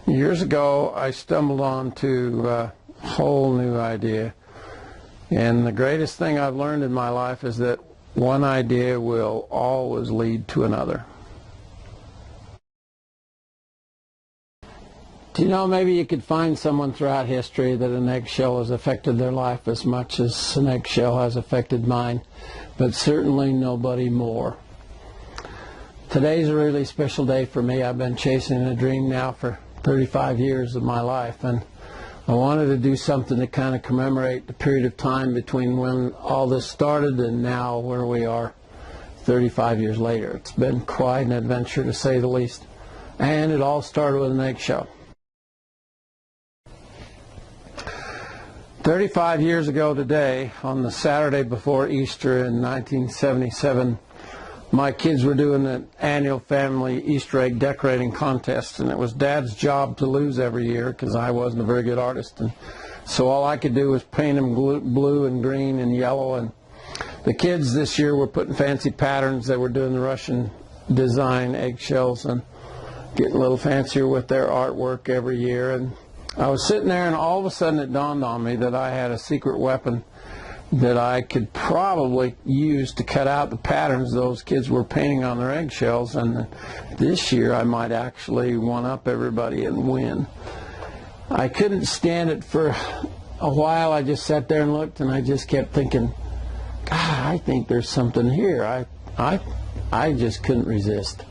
Years ago, I stumbled onto a whole new idea, and the greatest thing I've learned in my life is that one idea will always lead to another. Do you know, maybe you could find someone throughout history that an eggshell has affected their life as much as an eggshell has affected mine, but certainly nobody more. Today's a really special day for me. I've been chasing a dream now for 35 years of my life, and I wanted to do something to kind of commemorate the period of time between when all this started and now where we are 35 years later. It's been quite an adventure, to say the least, and it all started with an eggshell. 35 years ago today, on the Saturday before Easter in 1977, my kids were doing an annual family Easter egg decorating contest, and it was Dad's job to lose every year because I wasn't a very good artist, and so all I could do was paint them blue and green and yellow. And the kids this year were putting fancy patterns. They were doing the Russian design eggshells and getting a little fancier with their artwork every year. And I was sitting there, and all of a sudden it dawned on me that I had a secret weapon that I could probably use to cut out the patterns those kids were painting on their eggshells, and this year I might actually one-up everybody and win. I couldn't stand it for a while. I just sat there and looked, and I just kept thinking, God, I think there's something here. I just couldn't resist.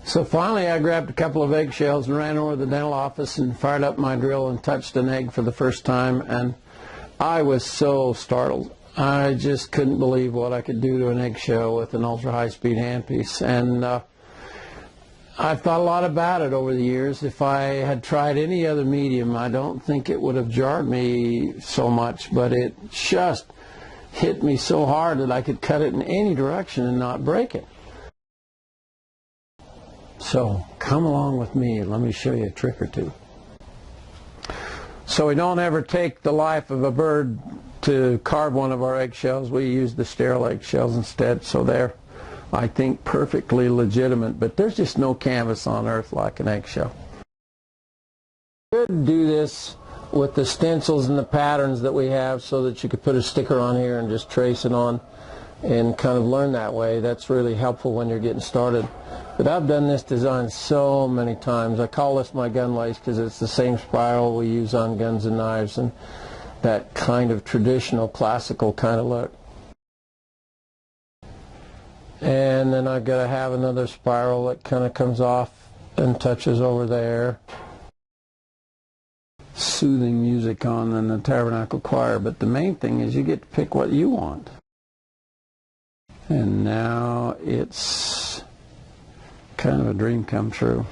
So finally I grabbed a couple of eggshells and ran over to the dental office and fired up my drill and touched an egg for the first time, and I was so startled. I just couldn't believe what I could do to an eggshell with an ultra-high-speed handpiece. And I've thought a lot about it over the years. If I had tried any other medium, I don't think it would have jarred me so much, but it just hit me so hard that I could cut it in any direction and not break it. So come along with me and let me show you a trick or two. So we don't ever take the life of a bird to carve one of our eggshells. We use the sterile eggshells instead, so they're, I think, perfectly legitimate, but there's just no canvas on earth like an eggshell. You could do this with the stencils and the patterns that we have so that you could put a sticker on here and just trace it on and kind of learn that way. That's really helpful when you're getting started. But I've done this design so many times. I call this my gun lace because it's the same spiral we use on guns and knives, and that kind of traditional classical kind of look. And then I've got to have another spiral that kind of comes off and touches over there. Soothing music on in the Tabernacle Choir, but the main thing is you get to pick what you want. And now it's kind of a dream come true.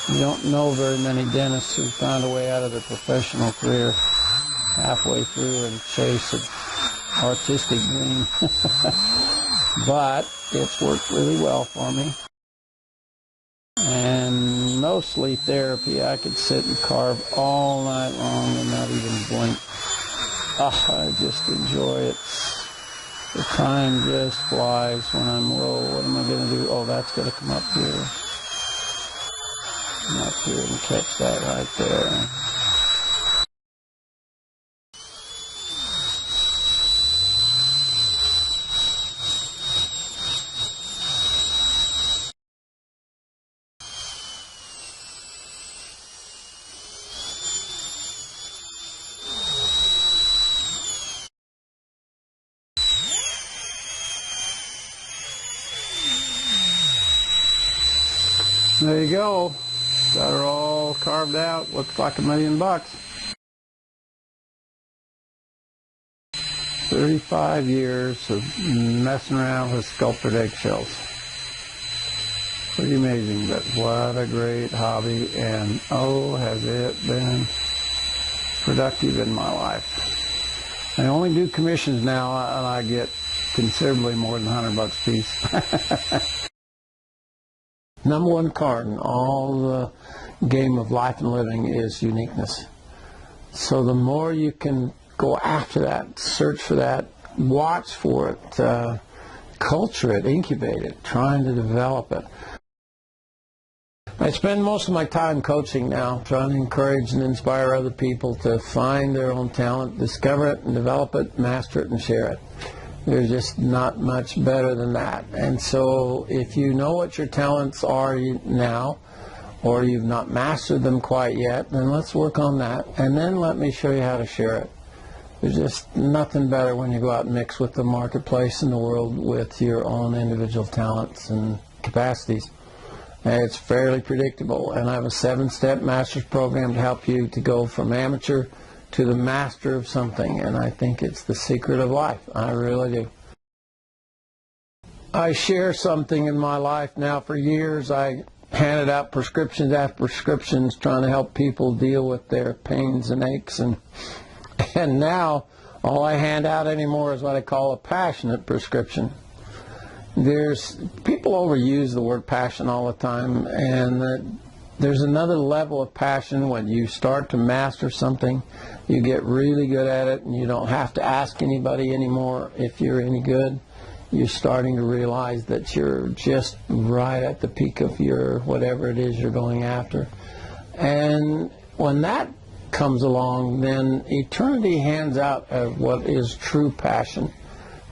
You don't know very many dentists who found a way out of their professional career halfway through and chase an artistic dream. But it's worked really well for me. And no sleep therapy. I could sit and carve all night long and not even blink. Oh, I just enjoy it. The time just flies when I'm low. What am I going to do? Oh, that's going to come up here. Come up here and catch that right there. There you go. Got her all carved out. Looks like $1 million. 35 years of messing around with sculpted eggshells. Pretty amazing, but what a great hobby, and oh, has it been productive in my life. I only do commissions now, and I get considerably more than $100 a piece. Number one card in all the game of life and living is uniqueness. So the more you can go after that, search for that, watch for it, culture it, incubate it, trying to develop it. I spend most of my time coaching now, trying to encourage and inspire other people to find their own talent, discover it and develop it, master it and share it. There's just not much better than that. And so if you know what your talents are now, or you've not mastered them quite yet, then let's work on that. And then let me show you how to share it. There's just nothing better when you go out and mix with the marketplace and the world with your own individual talents and capacities. And it's fairly predictable. And I have a 7-step master's program to help you to go from amateur to the master of something, and I think it's the secret of life. I really do. I share something in my life now. For years I handed out prescriptions after prescriptions trying to help people deal with their pains and aches, and now all I hand out anymore is what I call a passionate prescription. People overuse the word passion all the time, and there's another level of passion when you start to master something. You get really good at it, and you don't have to ask anybody anymore if you're any good. You're starting to realize that you're just right at the peak of your whatever it is you're going after. And when that comes along, then eternity hands out what is true passion,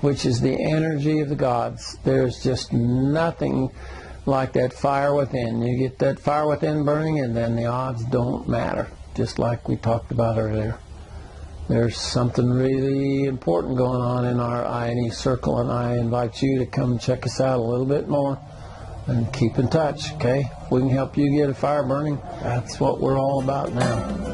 which is the energy of the gods. There's just nothing like that fire within. You get that fire within burning, and then the odds don't matter, just like we talked about earlier. There's something really important going on in our I&E circle, and I invite you to come check us out a little bit more and keep in touch, okay? If we can help you get a fire burning, that's what we're all about now.